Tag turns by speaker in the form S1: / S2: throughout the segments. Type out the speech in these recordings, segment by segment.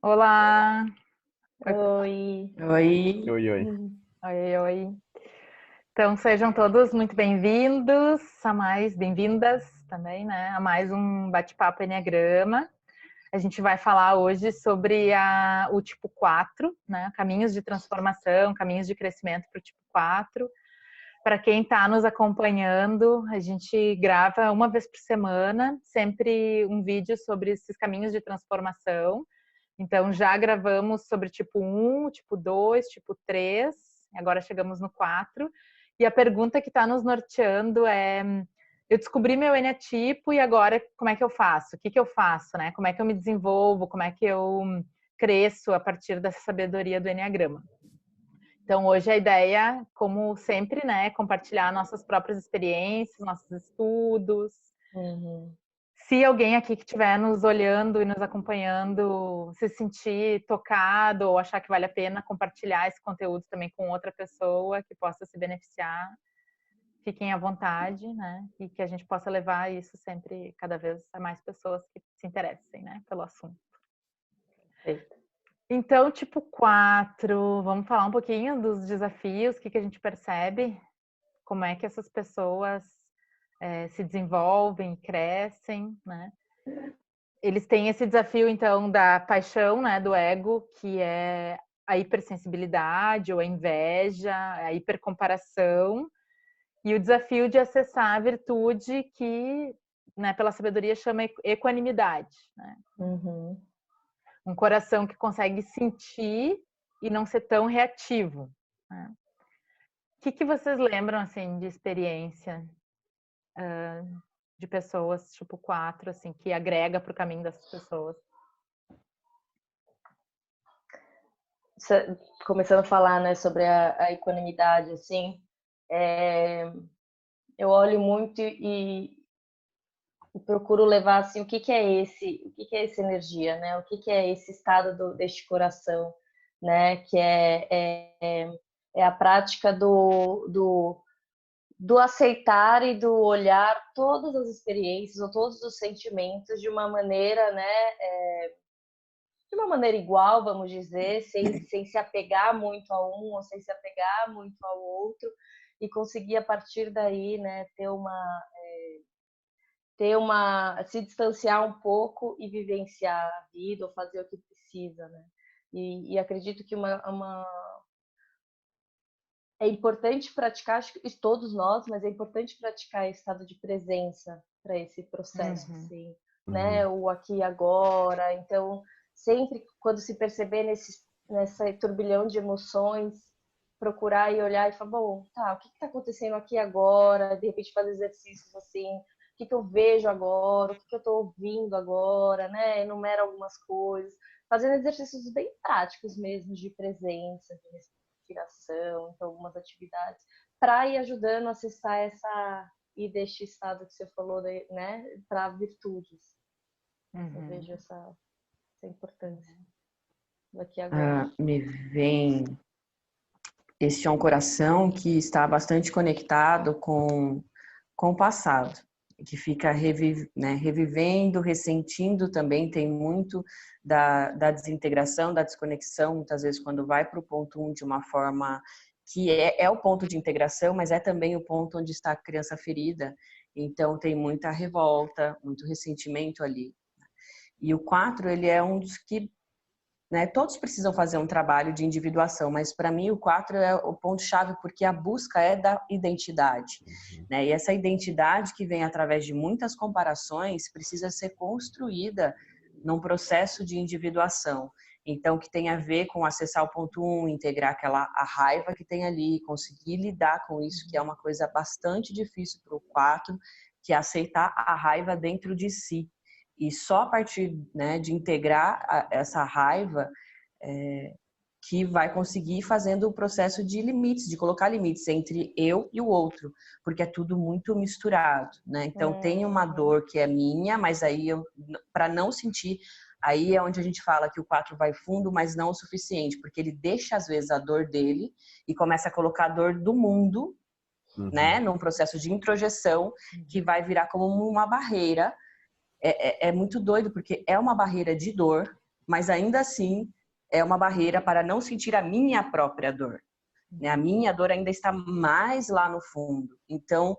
S1: Olá!
S2: Oi.
S3: Oi.
S4: Oi, oi.
S1: Oi, oi. Então, sejam todos muito bem-vindos bem-vindas também, né? A mais um bate-papo Enneagrama. A gente vai falar hoje sobre o tipo 4, né? Caminhos de transformação, caminhos de crescimento para o tipo 4. Para quem está nos acompanhando, a gente grava uma vez por semana, sempre um vídeo sobre esses caminhos de transformação. Então, já gravamos sobre tipo 1, tipo 2, tipo 3, agora chegamos no 4. E a pergunta que está nos norteando é: eu descobri meu eneatipo e agora como é que eu faço? O que eu faço, né? Como é que eu me desenvolvo? Como é que eu cresço a partir dessa sabedoria do Eneagrama? Então, hoje a ideia, como sempre, né, é compartilhar nossas próprias experiências, nossos estudos.
S2: Uhum.
S1: Se alguém aqui que estiver nos olhando e nos acompanhando se sentir tocado ou achar que vale a pena compartilhar esse conteúdo também com outra pessoa que possa se beneficiar, fiquem à vontade, né? E que a gente possa levar isso sempre, cada vez, a mais pessoas que se interessem, né, pelo assunto.
S2: Perfeito.
S1: Então, tipo 4, vamos falar um pouquinho dos desafios, o que a gente percebe, como é que essas pessoas se desenvolvem, crescem, né? Eles têm esse desafio, então, da paixão, né, do ego, que é a hipersensibilidade ou a inveja, a hipercomparação, e o desafio de acessar a virtude que, né, pela sabedoria chama equanimidade, né?
S2: Uhum.
S1: Um coração que consegue sentir e não ser tão reativo, né? O que vocês lembram, assim, de experiência de pessoas tipo 4, assim, que agrega para o caminho dessas pessoas?
S2: Começando a falar, né, sobre a equanimidade, assim, eu olho muito e procuro levar, assim, o que é essa energia, né? O que é esse estado deste coração, né? Que é a prática do aceitar e do olhar todas as experiências ou todos os sentimentos de uma maneira, né? De uma maneira igual, vamos dizer, sem se apegar muito a um ou sem se apegar muito ao outro, e conseguir a partir daí, né, se distanciar um pouco e vivenciar a vida ou fazer o que precisa, né? E acredito que é importante praticar, acho que todos nós, mas é importante praticar esse estado de presença para esse processo, assim, né? O aqui e agora. Então, sempre quando se perceber nessa turbilhão de emoções, procurar e olhar e falar, bom, tá, o que está acontecendo aqui agora? De repente fazer exercícios assim, o que eu vejo agora? O que eu estou ouvindo agora, né? Enumera algumas coisas, fazendo exercícios bem práticos mesmo de presença, de respiração, então algumas atividades, para ir ajudando a acessar e deste estado que você falou, né, para virtudes. Eu vejo essa importância daqui agora.
S3: Me vem este é um coração que está bastante conectado com o passado, que fica revivendo, ressentindo também, tem muito da desintegração, da desconexão, muitas vezes quando vai para o ponto 1 de uma forma que é o ponto de integração, mas é também o ponto onde está a criança ferida, então tem muita revolta, muito ressentimento ali. E o 4, ele é um dos que, né, todos precisam fazer um trabalho de individuação, mas para mim o 4 é o ponto-chave, porque a busca é da identidade, né? E essa identidade que vem através de muitas comparações precisa ser construída num processo de individuação. Então, que tem a ver com acessar o ponto 1, integrar a raiva que tem ali, conseguir lidar com isso, que é uma coisa bastante difícil para o 4, que é aceitar a raiva dentro de si. E só a partir, né, de integrar essa raiva que vai conseguir fazendo o processo de limites, de colocar limites entre eu e o outro, porque é tudo muito misturado, né? Então tem uma dor que é minha, mas aí para não sentir, aí é onde a gente fala que o 4 vai fundo, mas não o suficiente, porque ele deixa às vezes a dor dele e começa a colocar a dor do mundo, né, num processo de introjeção que vai virar como uma barreira. É muito doido, porque é uma barreira de dor, mas ainda assim é uma barreira para não sentir a minha própria dor. Né? A minha dor ainda está mais lá no fundo. Então,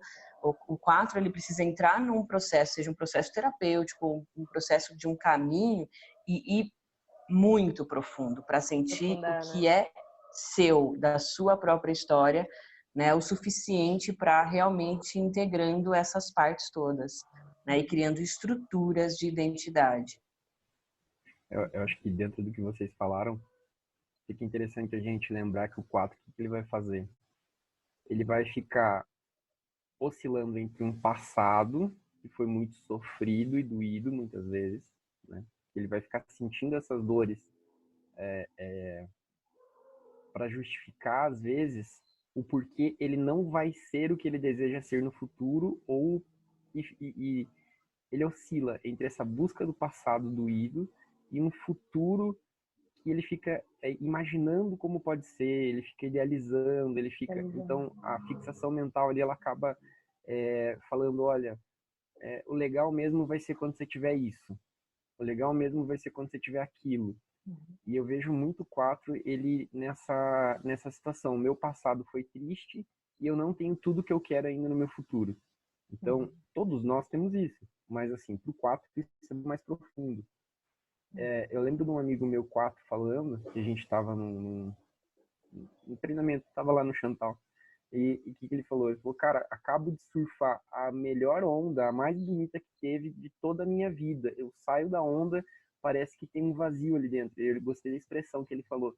S3: o 4 ele precisa entrar num processo, seja um processo terapêutico, um processo de um caminho e ir muito profundo para sentir o que é seu, da sua própria história, né, o suficiente para realmente integrando essas partes todas, né, e criando estruturas de identidade.
S4: Eu acho que dentro do que vocês falaram, fica interessante a gente lembrar que o 4, o que ele vai fazer? Ele vai ficar oscilando entre um passado que foi muito sofrido e doído muitas vezes, né? Ele vai ficar sentindo essas dores para justificar, às vezes, o porquê ele não vai ser o que ele deseja ser no futuro, e ele oscila entre essa busca do passado doído e um futuro que ele fica imaginando como pode ser, ele fica idealizando, ele fica... Então, a fixação mental ali, ela acaba falando, olha, o legal mesmo vai ser quando você tiver isso. O legal mesmo vai ser quando você tiver aquilo. E eu vejo muito 4 ele nessa situação. Meu passado foi triste e eu não tenho tudo que eu quero ainda no meu futuro. Então, todos nós temos isso. Mas, assim, pro 4 isso é mais profundo. Eu lembro de um amigo meu 4 falando, que a gente estava num treinamento, estava lá no Chantal. E o que ele falou? Ele falou, cara, acabo de surfar a melhor onda, a mais bonita que teve de toda a minha vida. Eu saio da onda, parece que tem um vazio ali dentro. Eu gostei da expressão que ele falou.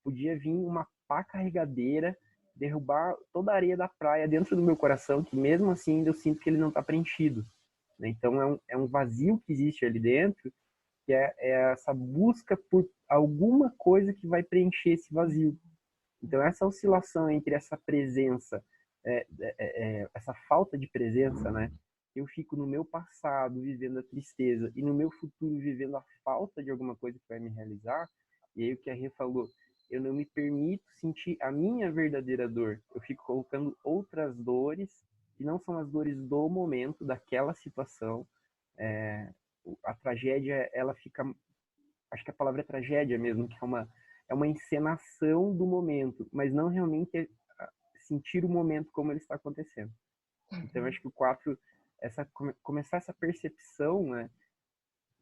S4: Podia vir uma pá carregadeira, derrubar toda a areia da praia dentro do meu coração, que mesmo assim eu sinto que ele não está preenchido. Então é um vazio que existe ali dentro, que é essa busca por alguma coisa que vai preencher esse vazio. Então, essa oscilação entre essa presença, essa falta de presença, né? Eu fico no meu passado vivendo a tristeza e no meu futuro vivendo a falta de alguma coisa que vai me realizar. E aí o que a Rê falou, eu não me permito sentir a minha verdadeira dor. Eu fico colocando outras dores que não são as dores do momento, daquela situação. A tragédia, ela fica... Acho que a palavra é tragédia mesmo, que é uma encenação do momento, mas não realmente sentir o momento como ele está acontecendo. Então, eu acho que o 4, começar essa percepção, né,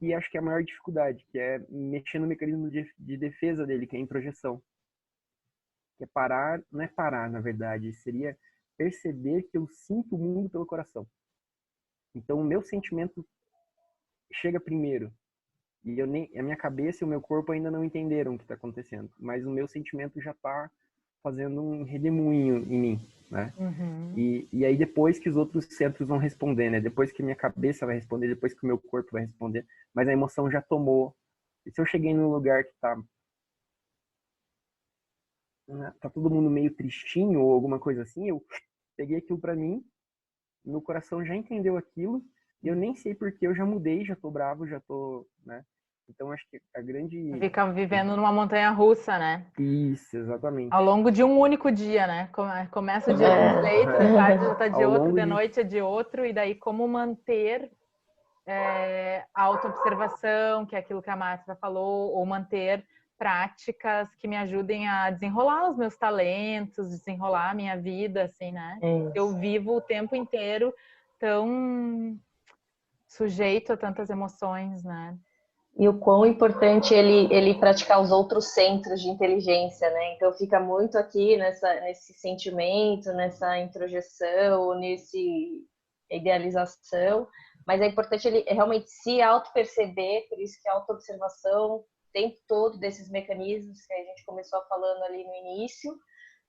S4: e acho que é a maior dificuldade, que é mexer no mecanismo de defesa dele, que é a introjeção. Que é parar, não é parar, na verdade, seria perceber que eu sinto o mundo pelo coração. Então, o meu sentimento chega primeiro. E a minha cabeça e o meu corpo ainda não entenderam o que está acontecendo. Mas o meu sentimento já está fazendo um redemoinho em mim, né? E aí depois que os outros centros vão responder, né? Depois que minha cabeça vai responder, depois que o meu corpo vai responder. Mas a emoção já tomou. E se eu cheguei num lugar que tá todo mundo meio tristinho ou alguma coisa assim, eu peguei aquilo para mim, meu coração já entendeu aquilo, e eu nem sei porque eu já mudei, já tô bravo, já tô, né? Então acho que a grande...
S1: Fica vivendo numa montanha russa, né?
S4: Isso, exatamente.
S1: Ao longo de um único dia, né? Começa o dia de um jeito, de tarde já tá de outro, de noite é de outro, e daí como manter a autoobservação, que é aquilo que a Márcia falou, ou manter práticas que me ajudem a desenrolar os meus talentos, desenrolar a minha vida, assim, né? Eu vivo o tempo inteiro tão sujeito a tantas emoções, né?
S2: E o quão importante ele praticar os outros centros de inteligência, né? Então fica muito aqui nesse sentimento, nessa introjeção, nesse idealização, mas é importante ele realmente se auto-perceber, por isso que a auto-observação, o tempo todo desses mecanismos que a gente começou falando ali no início,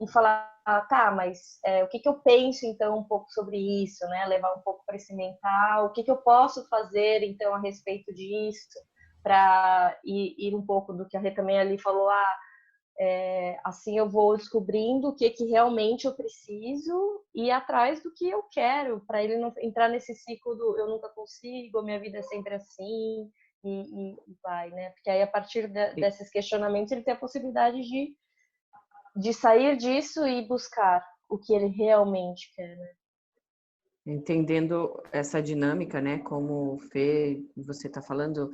S2: e falar, tá, mas o que eu penso então um pouco sobre isso, né? Levar um pouco para esse mental, o que eu posso fazer então a respeito disso, para ir um pouco do que a Rê também ali falou, assim eu vou descobrindo o que realmente eu preciso e ir atrás do que eu quero, para ele não entrar nesse ciclo do eu nunca consigo, a minha vida é sempre assim, e vai, né? Porque aí a partir desses questionamentos ele tem a possibilidade de sair disso e buscar o que ele realmente quer, né?
S3: Entendendo essa dinâmica, né? Como o Fê, você está falando,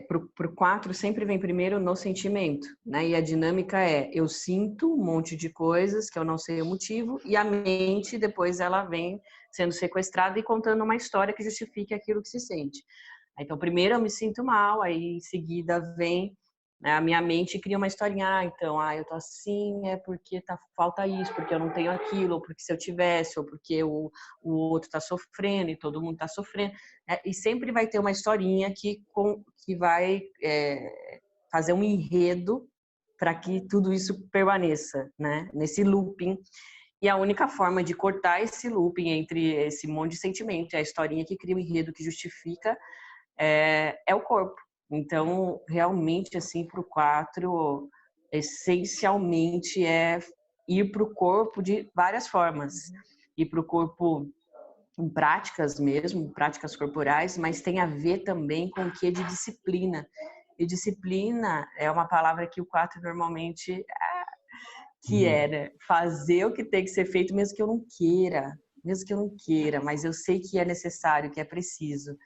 S3: pro 4 sempre vem primeiro no sentimento, né? E a dinâmica é, eu sinto um monte de coisas que eu não sei o motivo, e a mente, depois ela vem sendo sequestrada e contando uma história que justifique aquilo que se sente. Então, primeiro eu me sinto mal, aí em seguida vem, né, a minha mente cria uma historinha, então, eu tô assim, é porque falta isso, porque eu não tenho aquilo, ou porque se eu tivesse, ou porque o outro tá sofrendo e todo mundo tá sofrendo, e sempre vai ter uma historinha que vai fazer um enredo para que tudo isso permaneça, né, nesse looping. E a única forma de cortar esse looping entre esse monte de sentimento e a historinha que cria o enredo que justifica é o corpo. Então, realmente, assim, para o 4, essencialmente é ir para o corpo de várias formas. Ir para o corpo em práticas mesmo, práticas corporais, mas tem a ver também com o que de disciplina. E disciplina é uma palavra que o 4 normalmente né? Fazer o que tem que ser feito mesmo que eu não queira, mas eu sei que é necessário, que é preciso.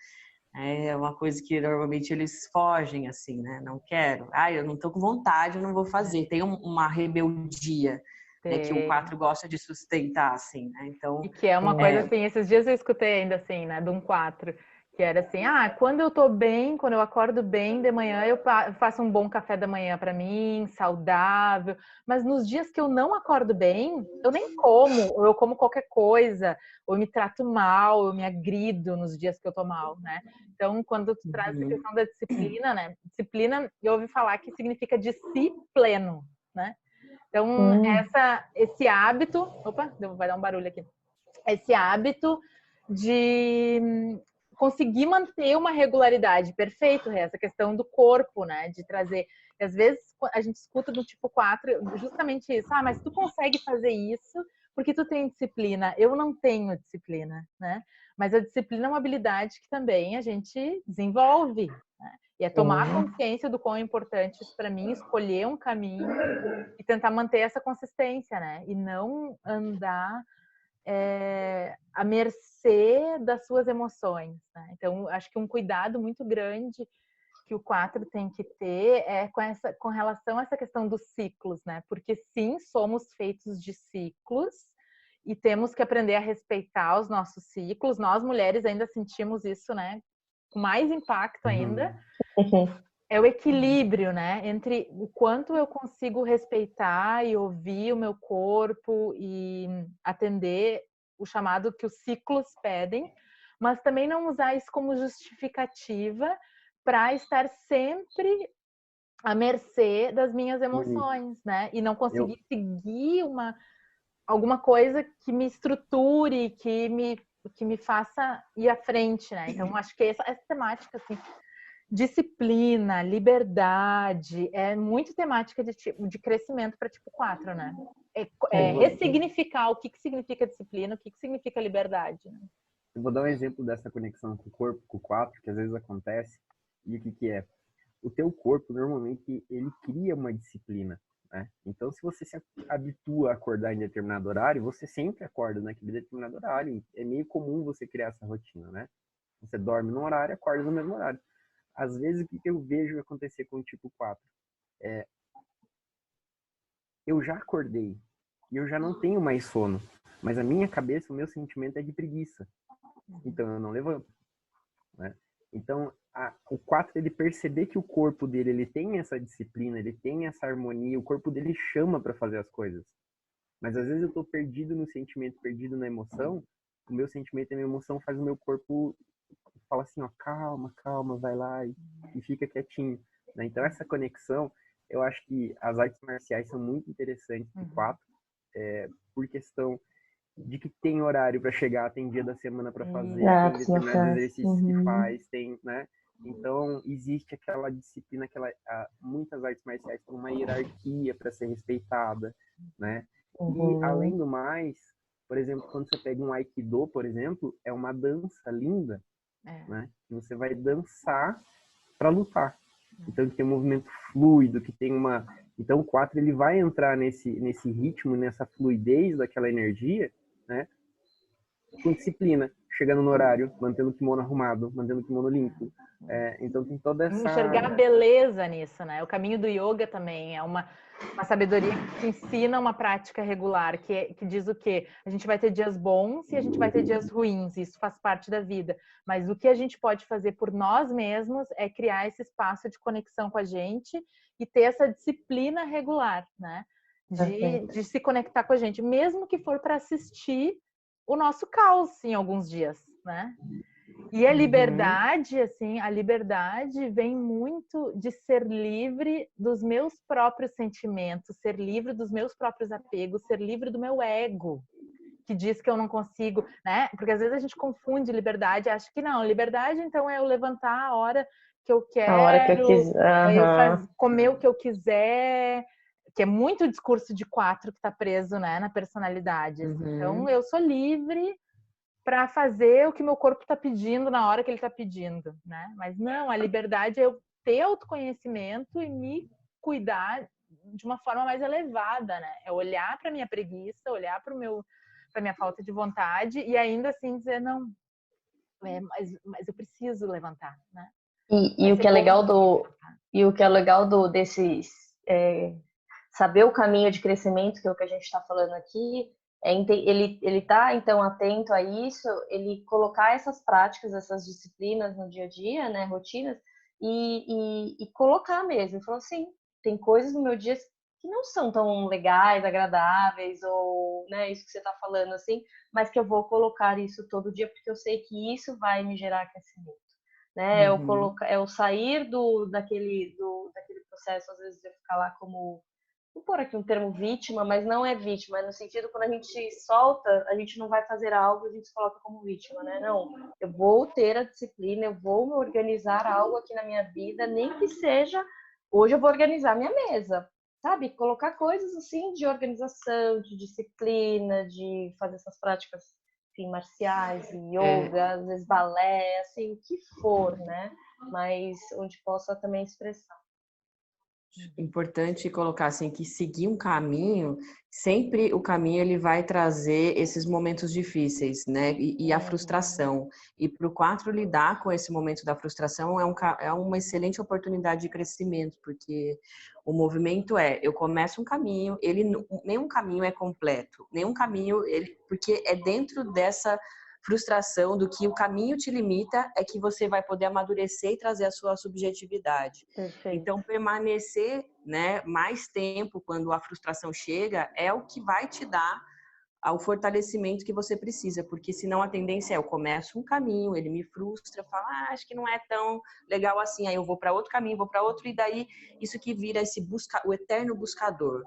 S3: É uma coisa que normalmente eles fogem, assim, né? Não quero. Eu não tô com vontade, eu não vou fazer. Tem uma rebeldia, né, que o 4 gosta de sustentar, assim, né? Então,
S1: e que é uma coisa assim, esses dias eu escutei ainda assim, né, de um 4, que era assim, quando eu tô bem, quando eu acordo bem de manhã, eu faço um bom café da manhã para mim, saudável, mas nos dias que eu não acordo bem, eu nem como, ou eu como qualquer coisa, ou eu me trato mal, eu me agrido nos dias que eu tô mal, né? Então, quando tu traz essa questão da disciplina, né? Disciplina, eu ouvi falar que significa discipleno, né? Então, esse hábito... Opa, vai dar um barulho aqui. Esse hábito de conseguir manter uma regularidade. Perfeito, essa questão do corpo, né? De trazer... Às vezes, a gente escuta do tipo 4 justamente isso. Mas tu consegue fazer isso porque tu tem disciplina. Eu não tenho disciplina, né? Mas a disciplina é uma habilidade que também a gente desenvolve, né? E é tomar consciência do quão é importante isso para mim, escolher um caminho e tentar manter essa consistência, né? E não andar à mercê das suas emoções, né? Então, acho que um cuidado muito grande que o 4 tem que ter é com relação a essa questão dos ciclos, né? Porque sim, somos feitos de ciclos e temos que aprender a respeitar os nossos ciclos. Nós, mulheres, ainda sentimos isso, né? Com mais impacto ainda. É o equilíbrio, né? Entre o quanto eu consigo respeitar e ouvir o meu corpo e atender o chamado que os ciclos pedem, mas também não usar isso como justificativa para estar sempre à mercê das minhas emoções, né? E não conseguir seguir alguma coisa que me estruture, que me faça ir à frente, né? Então, acho que essa temática, assim, disciplina, liberdade, é muito temática de crescimento para tipo 4, né? Ressignificar o que significa disciplina, o que significa liberdade. Né?
S4: Eu vou dar um exemplo dessa conexão com o corpo, com o 4, que às vezes acontece. E o que é? O teu corpo, normalmente, ele cria uma disciplina, né? Então, se você se habitua a acordar em determinado horário, você sempre acorda naquele determinado horário. É meio comum você criar essa rotina, né? Você dorme no horário, acorda no mesmo horário. Às vezes, o que eu vejo acontecer com o tipo 4? Eu já acordei e eu já não tenho mais sono, mas a minha cabeça, o meu sentimento é de preguiça. Então, eu não levanto, né? Então, o 4, ele perceber que o corpo dele, ele tem essa disciplina, ele tem essa harmonia, o corpo dele chama para fazer as coisas. Mas às vezes eu tô perdido no sentimento, perdido na emoção, o meu sentimento e a minha emoção faz o meu corpo falar assim, calma, vai lá e fica quietinho, né? Então essa conexão, eu acho que as artes marciais são muito interessantes pro 4, por questão de que tem horário para chegar, tem dia da semana para fazer, tem determinados exercícios que faz, tem, né? Então existe aquela disciplina, muitas artes marciais têm uma hierarquia para ser respeitada, né? E além do mais, por exemplo, quando você pega um Aikido, por exemplo, é uma dança linda, né? Você vai dançar para lutar. Então que tem um movimento fluido, que tem uma... Então o 4 ele vai entrar nesse ritmo, nessa fluidez daquela energia, né? com disciplina, chegando no horário, mantendo o kimono arrumado, mantendo o kimono limpo. Então tem toda essa...
S1: Enxergar a beleza nisso, né? O caminho do yoga também é uma sabedoria que ensina uma prática regular, que diz o quê? A gente vai ter dias bons e a gente vai ter dias ruins, isso faz parte da vida. Mas o que a gente pode fazer por nós mesmos é criar esse espaço de conexão com a gente e ter essa disciplina regular, né? De se conectar com a gente, mesmo que for para assistir o nosso caos em alguns dias, né? E a liberdade, assim, a liberdade vem muito de ser livre dos meus próprios sentimentos, ser livre dos meus próprios apegos, ser livre do meu ego, que diz que eu não consigo, né? Porque às vezes a gente confunde liberdade, acha que não, liberdade então é eu levantar a hora que eu quero,
S2: A hora que eu quiser.
S1: é eu comer o que eu quiser, que é muito o discurso de 4 que está preso, né, na personalidade. Então eu sou livre para fazer o que meu corpo está pedindo na hora que ele está pedindo, né? Mas não, a liberdade é eu ter autoconhecimento e me cuidar de uma forma mais elevada, né? É olhar para minha preguiça, olhar para minha falta de vontade e ainda assim dizer não, mas eu preciso levantar, né?
S2: E o que é legal desses saber o caminho de crescimento, que é o que a gente está falando aqui, ele tá então atento a isso, ele colocar essas práticas, essas disciplinas no dia a dia, né, rotinas, e colocar mesmo. Falou assim, tem coisas no meu dia que não são tão legais, agradáveis, ou, né, isso que você está falando assim, mas que eu vou colocar isso todo dia porque eu sei que isso vai me gerar crescimento, né? Eu sair daquele processo, às vezes, de eu ficar lá como, vou pôr aqui um termo vítima, mas não é vítima, é no sentido quando a gente solta, a gente não vai fazer algo, a gente se coloca como vítima, né? Não, eu vou ter a disciplina, eu vou me organizar algo aqui na minha vida, nem que seja, hoje eu vou organizar minha mesa, sabe? Colocar coisas assim de organização, de disciplina, de fazer essas práticas, enfim, marciais, yoga, às vezes balé, assim, o que for, né? Mas onde possa também expressar.
S3: Importante colocar assim que seguir um caminho, sempre o caminho ele vai trazer esses momentos difíceis, né? E a frustração. E para o 4 lidar com esse momento da frustração é uma excelente oportunidade de crescimento, porque o movimento eu começo um caminho, nenhum caminho é completo, nenhum caminho porque é dentro dessa frustração do que o caminho te limita é que você vai poder amadurecer e trazer a sua subjetividade.
S2: Perfeito.
S3: Então, permanecer, né, mais tempo quando a frustração chega é o que vai te dar o fortalecimento que você precisa, porque senão a tendência eu começo um caminho, ele me frustra, falo, acho que não é tão legal assim, aí eu vou para outro caminho, vou para outro, e daí isso que vira o eterno buscador,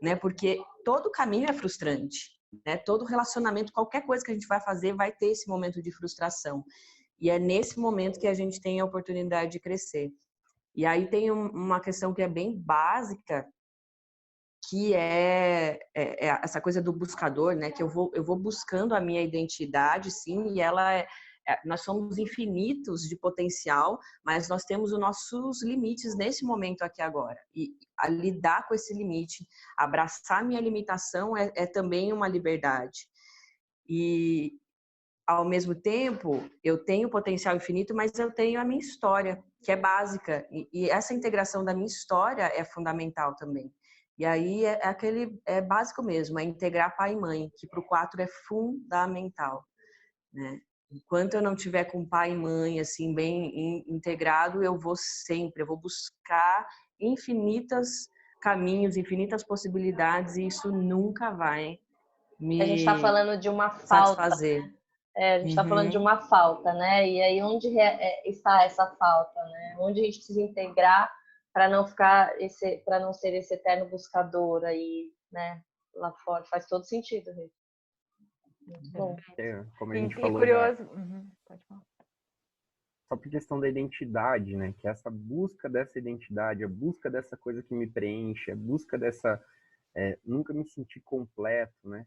S3: né? Porque todo caminho é frustrante, né? Todo relacionamento, qualquer coisa que a gente vai fazer, vai ter esse momento de frustração. E é nesse momento que a gente tem a oportunidade de crescer. E aí tem uma questão que é bem básica, que é essa coisa do buscador, né? Que eu vou buscando a minha identidade, sim, e nós somos infinitos de potencial, mas nós temos os nossos limites nesse momento aqui agora. E a lidar com esse limite, abraçar minha limitação é também uma liberdade. E, ao mesmo tempo, eu tenho potencial infinito, mas eu tenho a minha história, que é básica. E essa integração da minha história é fundamental também. E aí é básico mesmo, é integrar pai e mãe, que para o 4 é fundamental, né? Enquanto eu não tiver com pai e mãe assim bem integrado, eu vou buscar infinitos caminhos, infinitas possibilidades, e isso nunca vai
S2: A gente está
S3: me
S2: falando de uma falta,
S3: satisfazer.
S2: a gente está falando de uma falta, né? E aí onde está essa falta, né? Onde a gente precisa integrar para não para não ser esse eterno buscador aí, né? Lá fora faz todo sentido, Rê. Muito bom.
S4: Como a gente falou,
S1: curioso. Pode falar.
S4: Só por questão da identidade, né? Que essa busca dessa identidade, a busca dessa coisa que me preenche, a busca dessa nunca me sentir completo, né?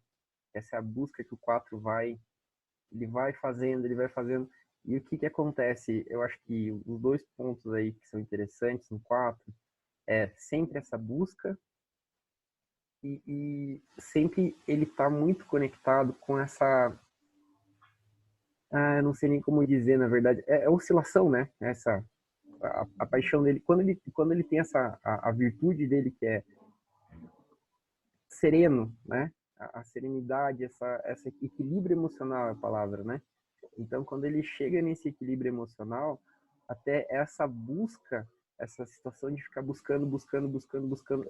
S4: Essa é a busca que o 4 ele vai fazendo. E o que acontece? Eu acho que os 2 pontos aí que são interessantes no 4 é sempre essa busca e sempre ele está muito conectado com essa não sei nem como dizer, na verdade, é oscilação, né? A paixão dele, quando ele tem a virtude dele, que é sereno, né? A serenidade, essa equilíbrio emocional é a palavra, né? Então, quando ele chega nesse equilíbrio emocional, até essa busca, essa situação de ficar buscando,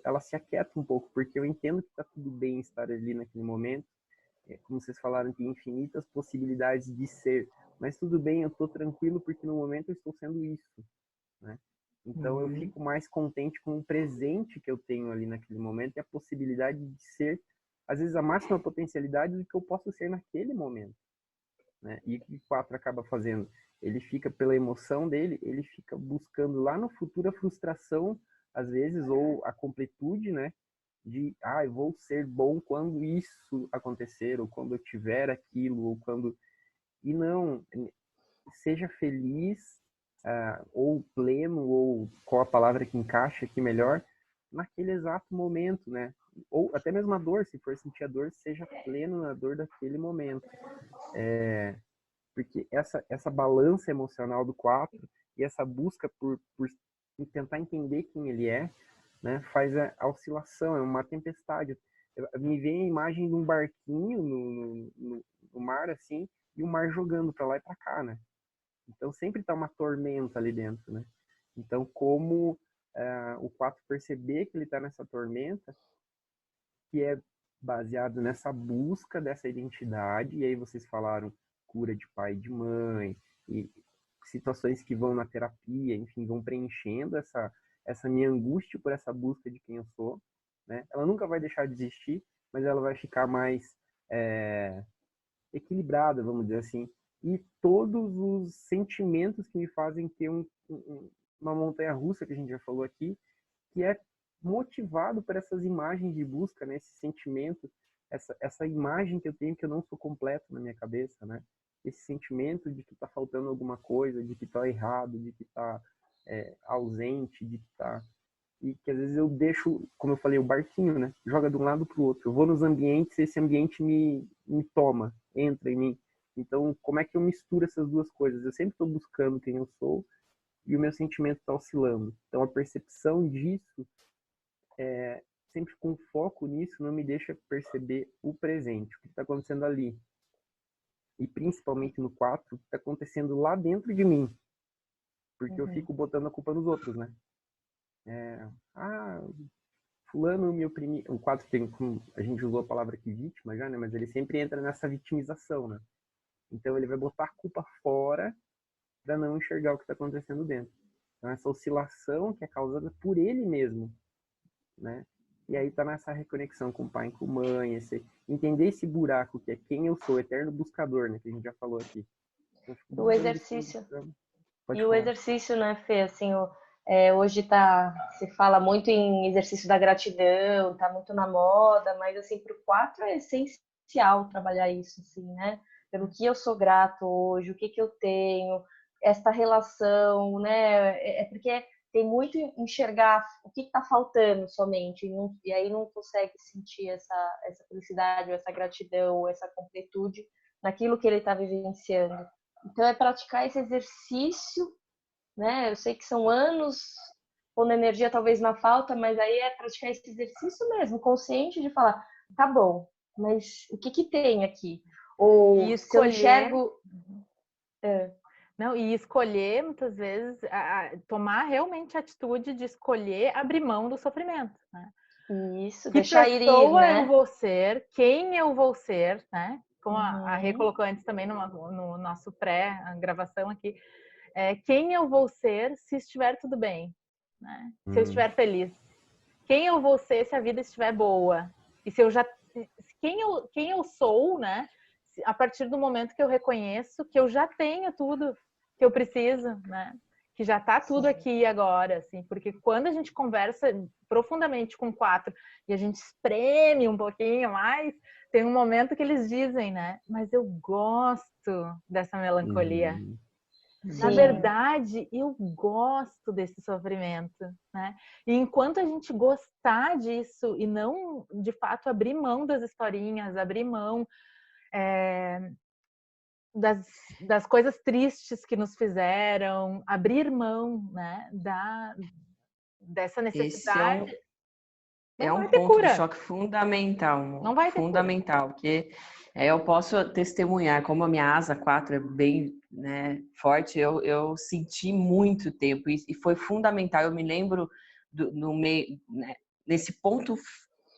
S4: ela se aquieta um pouco, porque eu entendo que está tudo bem estar ali naquele momento, como vocês falaram, tem infinitas possibilidades de ser, mas tudo bem, eu estou tranquilo porque no momento eu estou sendo isso, né? Então eu fico mais contente com o presente que eu tenho ali naquele momento e a possibilidade de ser, às vezes, a máxima potencialidade do que eu posso ser naquele momento, né? E o que o 4 acaba fazendo? Ele fica, pela emoção dele, ele fica buscando lá no futuro a frustração, às vezes, ou a completude, né? De, eu vou ser bom quando isso acontecer, ou quando eu tiver aquilo, ou quando... E não, seja feliz, ou pleno, ou qual a palavra que encaixa aqui melhor, naquele exato momento, né? Ou até mesmo a dor, se for sentir a dor, seja pleno na dor daquele momento. Porque essa balança emocional do 4 e essa busca por tentar entender quem ele é, né, faz a oscilação, é uma tempestade. Me vem a imagem de um barquinho no mar, assim, e o mar jogando para lá e para cá, né? Então sempre está uma tormenta ali dentro, né? Então como o 4 perceber que ele está nessa tormenta, que é baseado nessa busca dessa identidade, e aí vocês falaram cura de pai e de mãe, e situações que vão na terapia, enfim, vão preenchendo essa minha angústia por essa busca de quem eu sou, né? Ela nunca vai deixar de existir, mas ela vai ficar mais equilibrada, vamos dizer assim, e todos os sentimentos que me fazem ter uma montanha-russa, que a gente já falou aqui, que é motivado por essas imagens de busca, né? Esse sentimento, essa imagem que eu tenho que eu não sou completo na minha cabeça, né? Esse sentimento de que tá faltando alguma coisa, de que tá errado, de que tá ausente, de que tá... E que às vezes eu deixo, como eu falei, o barquinho, né? Joga de um lado pro outro. Eu vou nos ambientes e esse ambiente me toma, entra em mim. Então, como é que eu misturo essas duas coisas? Eu sempre estou buscando quem eu sou e o meu sentimento está oscilando. Então, a percepção disso, sempre com foco nisso, não me deixa perceber o presente, o que está acontecendo ali. E principalmente no 4, o que está acontecendo lá dentro de mim. Porque eu fico botando a culpa nos outros, né? Fulano me oprimiu. O 4 tem, a gente usou a palavra aqui, vítima já, né? Mas ele sempre entra nessa vitimização, né? Então ele vai botar a culpa fora para não enxergar o que está acontecendo dentro. Então essa oscilação que é causada por ele mesmo, né? E aí tá nessa reconexão com o pai e com a mãe, entender esse buraco que é quem eu sou, eterno buscador, né? Que a gente já falou aqui. Então,
S2: O exercício.
S4: Pode
S2: E
S4: falar.
S2: o exercício, né, Fê? Assim, hoje se fala muito em exercício da gratidão, tá muito na moda, mas assim, pro 4 é essencial trabalhar isso, assim, né? Pelo que eu sou grato hoje, o que eu tenho, esta relação, né? Porque tem muito enxergar o que está faltando somente, e aí não consegue sentir essa felicidade, ou essa gratidão, ou essa completude naquilo que ele está vivenciando. Então, é praticar esse exercício, né? Eu sei que são anos pondo energia talvez na falta, mas aí é praticar esse exercício mesmo, consciente de falar, tá bom, mas o que tem aqui? Ou
S1: E
S2: se eu
S1: escolher...
S2: enxergo...
S1: Não, e escolher, muitas vezes, tomar realmente a atitude de escolher abrir mão do sofrimento, né?
S2: Isso,
S1: Que
S2: deixar ir,
S1: pessoa
S2: né?
S1: eu vou ser, quem eu vou ser, né? Como a Rê colocou antes também no nosso pré-gravação aqui, quem eu vou ser se estiver tudo bem, né? Se eu estiver feliz. Quem eu vou ser se a vida estiver boa. E se eu já... Quem eu sou, né? A partir do momento que eu reconheço que eu já tenho tudo que eu preciso, né? Que já tá tudo aqui e agora, assim. Porque quando a gente conversa profundamente com 4 e a gente espreme um pouquinho mais, tem um momento que eles dizem, né? Mas eu gosto dessa melancolia. Na verdade, eu gosto desse sofrimento, né? E enquanto a gente gostar disso e não, de fato, abrir mão das historinhas, abrir mão das coisas tristes que nos fizeram, abrir mão, né, dessa necessidade.
S3: É
S1: Não
S3: um
S1: vai ter
S3: ponto de
S1: cura.
S3: choque fundamental,
S1: Não vai ter cura.
S3: fundamental, porque eu posso testemunhar, como a minha asa 4 é bem, né, forte, eu senti muito tempo e foi fundamental. Eu me lembro no meio, né, nesse ponto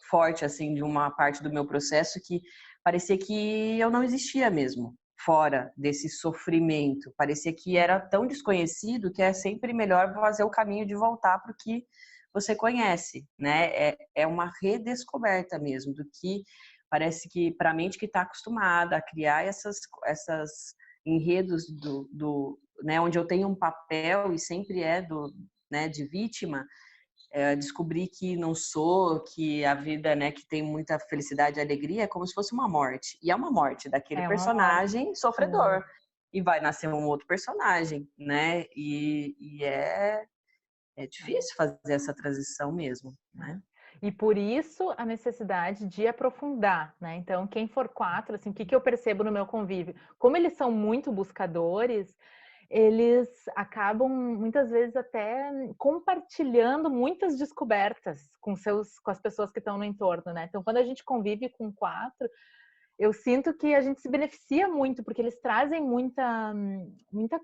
S3: forte assim de uma parte do meu processo que parecia que eu não existia mesmo fora desse sofrimento. Parecia que era tão desconhecido que é sempre melhor fazer o caminho de voltar para o que você conhece, né? É uma redescoberta mesmo do que parece que para a mente que está acostumada a criar essas enredos né, onde eu tenho um papel e sempre né, de vítima, descobrir que não sou, que a vida, né, que tem muita felicidade e alegria é como se fosse uma morte. E é uma morte daquele personagem sofredor. E vai nascer um outro personagem, né? E é difícil fazer essa transição mesmo, né?
S1: E por isso a necessidade de aprofundar, né? Então, quem for 4, assim, o que eu percebo no meu convívio? Como eles são muito buscadores, eles acabam muitas vezes até compartilhando muitas descobertas com as pessoas que estão no entorno, né? Então, quando a gente convive com 4, eu sinto que a gente se beneficia muito, porque eles trazem muitas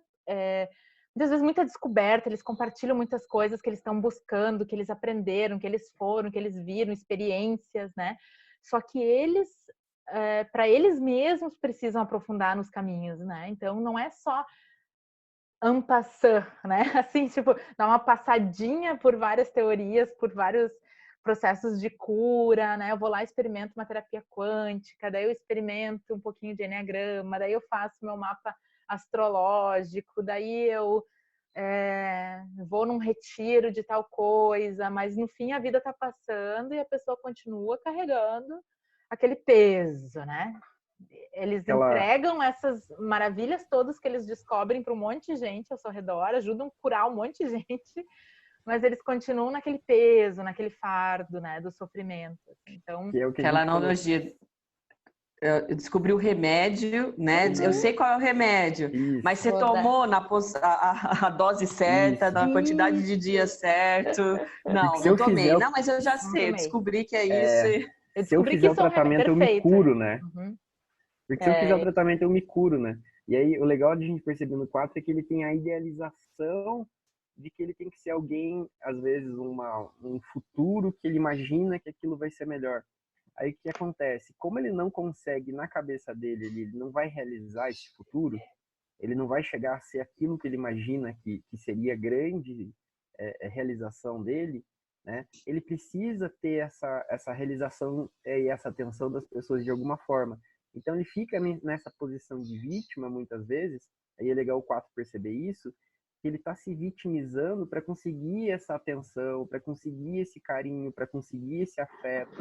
S1: vezes muita descoberta, eles compartilham muitas coisas que eles estão buscando, que eles aprenderam, que eles foram, que eles viram, experiências, né? Só que eles, para eles mesmos, precisam aprofundar nos caminhos, né? Então, não é só en passant, né? Assim, tipo, dar uma passadinha por várias teorias, por vários processos de cura, né? Eu vou lá e experimento uma terapia quântica, daí eu experimento um pouquinho de enneagrama, daí eu faço meu mapa astrológico, daí eu vou num retiro de tal coisa, mas no fim a vida tá passando e a pessoa continua carregando aquele peso, né? Eles entregam essas maravilhas todas que eles descobrem para um monte de gente ao seu redor, ajudam a curar um monte de gente, mas eles continuam naquele peso, naquele fardo, né, do sofrimento. Então,
S4: que é o que
S3: aquela analogia. Eu descobri o remédio, né? Eu sei qual é o remédio, mas você tomou a dose certa, na quantidade de dias certo. Não tomei. Não, mas eu já sei, eu descobri que é isso.
S4: Se eu fizer o tratamento, eu me curo, né?
S1: Uhum.
S4: Porque se eu fizer o tratamento, eu me curo, né? E aí, o legal de a gente perceber no 4 é que ele tem a idealização de que ele tem que ser alguém, às vezes, um futuro que ele imagina que aquilo vai ser melhor. Aí o que acontece? Como ele não consegue, na cabeça dele, ele não vai realizar esse futuro, ele não vai chegar a ser aquilo que ele imagina que seria grande realização dele, né? Ele precisa ter essa realização e essa atenção das pessoas de alguma forma. Então ele fica nessa posição de vítima, muitas vezes, aí é legal o 4 perceber isso, que ele está se vitimizando para conseguir essa atenção, para conseguir esse carinho, para conseguir esse afeto,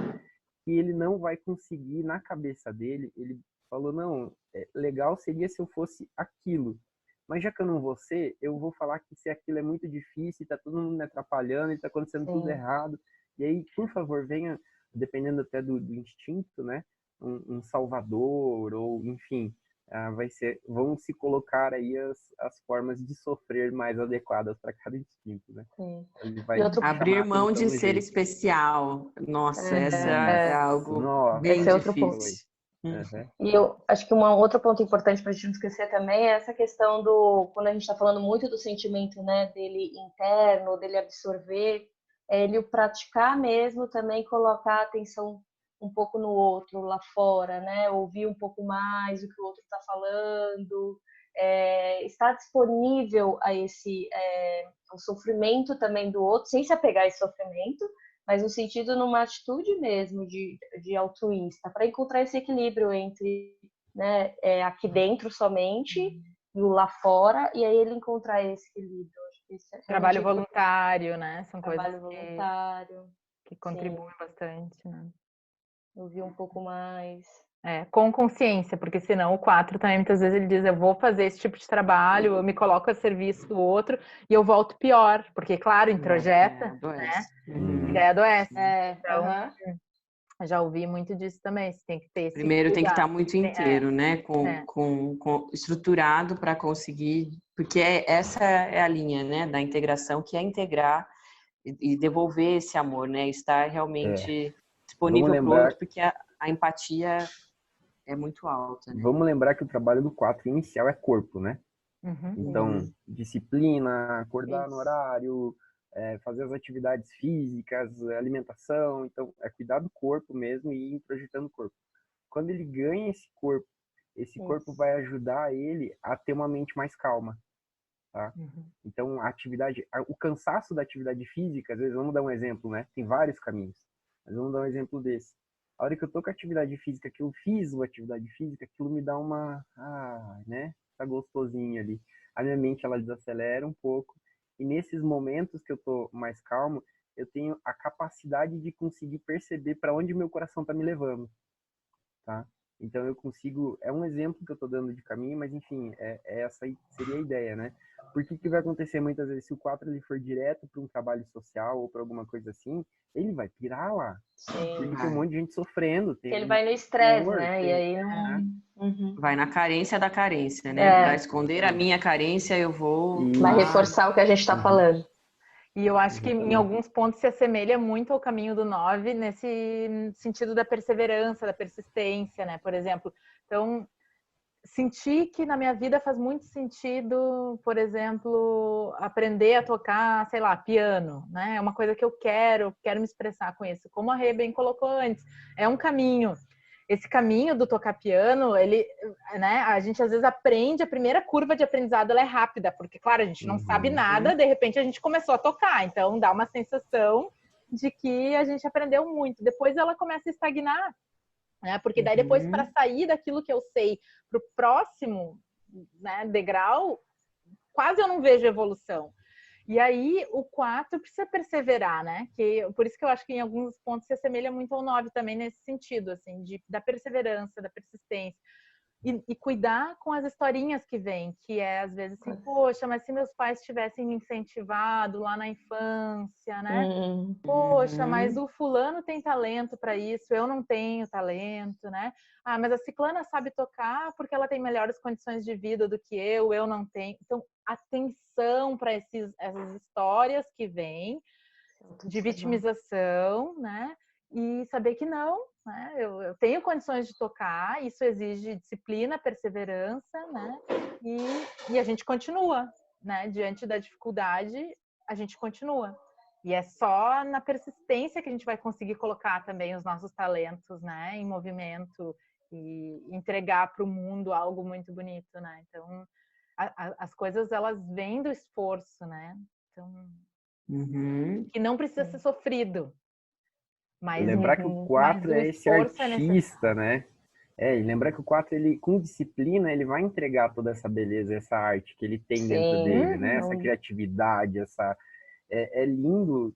S4: que ele não vai conseguir na cabeça dele. Ele falou, não, legal seria se eu fosse aquilo, mas já que eu não vou ser, eu vou falar que se aquilo é muito difícil, tá todo mundo me atrapalhando, está acontecendo tudo errado, e aí, por favor, venha, dependendo até do instinto, né, um salvador, ou enfim, vão se colocar aí as formas de sofrer mais adequadas para cada instinto, né?
S3: Ele vai abrir mão de ser especial. Nossa, essa é algo bem difícil.
S2: E eu acho que um outro ponto importante para a gente não esquecer também é essa questão quando a gente está falando muito do sentimento, né, dele interno, dele absorver, ele o praticar mesmo também, colocar a atenção um pouco no outro lá fora, né, ouvir um pouco mais o que o outro está falando, estar disponível a o sofrimento também do outro, sem se apegar a esse sofrimento, mas no sentido, numa atitude mesmo de altruísta, para encontrar esse equilíbrio entre, né, aqui dentro somente e o lá fora, e aí ele encontrar esse equilíbrio.
S1: Trabalho voluntário, né? São
S2: trabalho
S1: coisas
S2: voluntário,
S1: que contribuem bastante, né?
S2: Ouvir um pouco mais.
S1: Com consciência, porque senão o 4 também muitas vezes ele diz, eu vou fazer esse tipo de trabalho, eu me coloco a serviço do outro e eu volto pior, porque claro, introjeta, né? E daí adoece. Então, Eu já ouvi muito disso também, você tem que ter esse
S3: Primeiro tem que estar
S1: cuidado.
S3: muito inteiro, né?
S1: É.
S3: Com estruturado para conseguir, porque essa é a linha, né? Da integração, que é integrar e devolver esse amor, né? Estar realmente disponível para o outro, porque a empatia é muito alta, né?
S4: Vamos lembrar que o trabalho do 4 inicial é corpo, né?
S1: Uhum.
S4: Então, disciplina, acordar no
S2: Isso.
S4: horário, fazer as atividades físicas, alimentação. Então, é cuidar do corpo mesmo e ir projetando o corpo. Quando ele ganha esse corpo vai ajudar ele a ter uma mente mais calma, tá? Então, o cansaço da atividade física, às vezes, vamos dar um exemplo, né? Tem vários caminhos, mas vamos dar um exemplo desse. A hora que eu tô com a atividade física, que eu fiz a atividade física, aquilo me dá né? Tá gostosinho ali. A minha mente, ela desacelera um pouco. E nesses momentos que eu tô mais calmo, eu tenho a capacidade de conseguir perceber para onde meu coração tá me levando, tá? Então eu consigo, é um exemplo que eu tô dando de caminho, mas enfim, essa aí seria a ideia, né? Porque que vai acontecer muitas vezes, se o 4 ele for direto para um trabalho social ou para alguma coisa assim, ele vai pirar lá.
S2: Sim.
S4: Porque tem um monte de gente sofrendo. Tem
S2: Ele vai no estresse,
S4: amor,
S2: né? E aí não...
S3: Vai na carência da carência, né? Para esconder a minha carência, eu vou...
S2: Vai reforçar o que a gente está falando.
S1: E eu acho que em alguns pontos se assemelha muito ao caminho do 9 nesse sentido da perseverança, da persistência, né? Por exemplo, então, senti que na minha vida faz muito sentido, por exemplo, aprender a tocar, sei lá, piano, né? É uma coisa que eu quero me expressar com isso. Como a Rê bem colocou antes, é um caminho. Esse caminho do tocar piano, ele, né, a gente às vezes aprende, a primeira curva de aprendizado ela é rápida, porque, claro, a gente não sabe nada, de repente a gente começou a tocar, então dá uma sensação de que a gente aprendeu muito. Depois ela começa a estagnar, né, porque daí depois para sair daquilo que eu sei para o próximo, né, degrau, quase eu não vejo evolução. E aí o 4 precisa perseverar, né? Por isso que eu acho que em alguns pontos se assemelha muito ao 9 também nesse sentido, assim, da perseverança, da persistência. E cuidar com as historinhas que vêm, que é às vezes assim, poxa, mas se meus pais tivessem me incentivado lá na infância, né? Poxa, mas o fulano tem talento para isso, eu não tenho talento, né? Ah, mas a ciclana sabe tocar porque ela tem melhores condições de vida do que eu não tenho. Então, atenção para essas histórias que vêm de vitimização, né? E saber que não, né? Eu tenho condições de tocar, isso exige disciplina, perseverança, né? E a gente continua, né? Diante da dificuldade, a gente continua. E é só na persistência que a gente vai conseguir colocar também os nossos talentos, né? Em movimento e entregar para o mundo algo muito bonito, né? Então, as coisas, elas vêm do esforço, né? Então, que não precisa ser sofrido. Mas
S4: lembrar que o 4 é esse artista, né? E lembrar que o 4, ele, com disciplina, ele vai entregar toda essa beleza, essa arte que ele tem dentro dele, né? Essa criatividade, é lindo.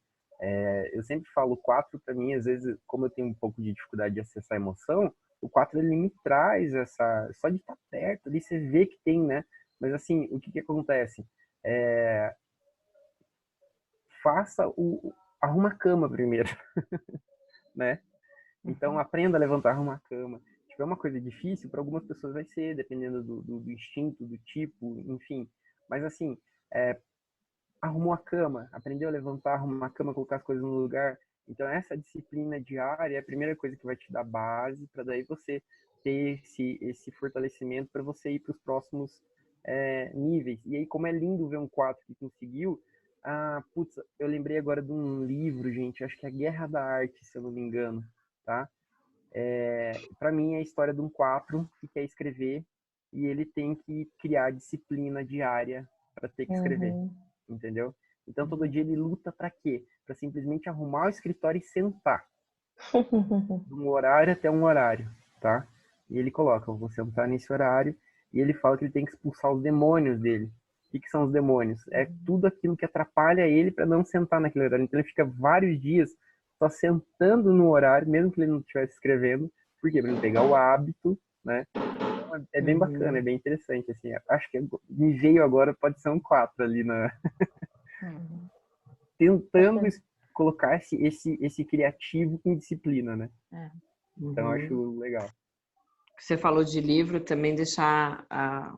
S4: Eu sempre falo, o 4 para mim, às vezes, como eu tenho um pouco de dificuldade de acessar a emoção, o 4 ele me traz só de estar perto, ali você vê que tem, né? Mas assim, o que acontece? Arruma a cama primeiro, né? Então aprenda a levantar, arrumar a cama. Se é uma coisa difícil, para algumas pessoas vai ser, dependendo do instinto, do tipo, enfim. Mas assim, arrumou a cama, aprendeu a levantar, arrumar a cama, colocar as coisas no lugar. Então essa disciplina diária é a primeira coisa que vai te dar base para daí você ter esse fortalecimento para você ir para os próximos níveis. E aí, como é lindo ver um 4 que conseguiu. Eu lembrei agora de um livro, gente, acho que é A Guerra da Arte, se eu não me engano, tá? Para mim é a história de um 4 que quer escrever e ele tem que criar disciplina diária para ter que escrever, entendeu? Então todo dia ele luta para quê? Para simplesmente arrumar o escritório e sentar. De um horário até um horário, tá? E ele coloca, eu vou sentar nesse horário, e ele fala que ele tem que expulsar os demônios dele. O que são os demônios? É tudo aquilo que atrapalha ele para não sentar naquele horário. Então ele fica vários dias só sentando no horário, mesmo que ele não estivesse escrevendo. Por quê? Para ele pegar o hábito, né? Então, é bem bacana, é bem interessante. Assim, acho que me veio agora, pode ser um 4 ali tentando colocar esse criativo com disciplina, né? Então, eu
S3: Uhum.
S4: acho legal.
S3: Você falou de livro, também deixar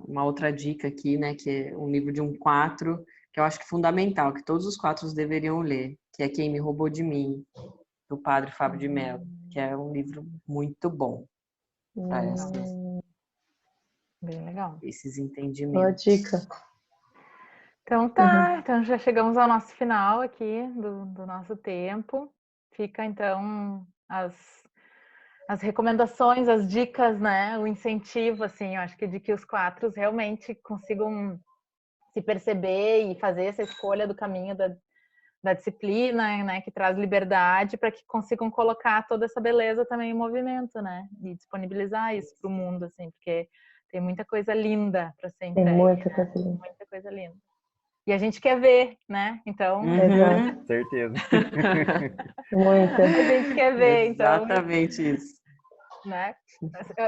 S3: uma outra dica aqui, né? Que é um livro de um 4, que eu acho que é fundamental, que todos os 4 deveriam ler, que é Quem Me Roubou de Mim, do Padre Fábio de Mello, que é um livro muito bom para
S1: Bem legal.
S3: esses
S2: Boa
S3: entendimentos.
S2: dica.
S1: Então tá, então já chegamos ao nosso final aqui do nosso tempo. Fica então as recomendações, as dicas, né? O incentivo, assim, eu acho que de que os 4 realmente consigam se perceber e fazer essa escolha do caminho da disciplina, né? Que traz liberdade para que consigam colocar toda essa beleza também em movimento, né? E disponibilizar isso para o mundo, assim, porque tem muita coisa linda para ser entregue.
S2: Tem muita
S1: né?
S2: coisa linda.
S1: Muita coisa linda. E a gente quer ver, né? Então,
S3: Uhum.
S4: Certeza.
S2: Muita.
S1: a gente quer ver, então,
S3: Exatamente isso.
S1: né?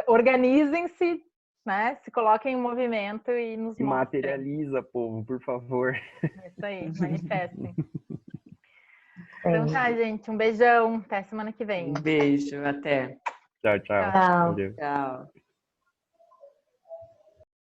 S1: Organizem-se, né? Se coloquem em movimento e nos
S4: Se
S1: mostrem.
S4: materializa, povo, por favor.
S1: É isso aí, manifestem. Então tá, gente, um beijão, até semana que vem.
S3: Um beijo, até.
S4: Tchau, tchau.
S1: Tchau.
S2: Tchau.
S4: Valeu.
S3: Tchau.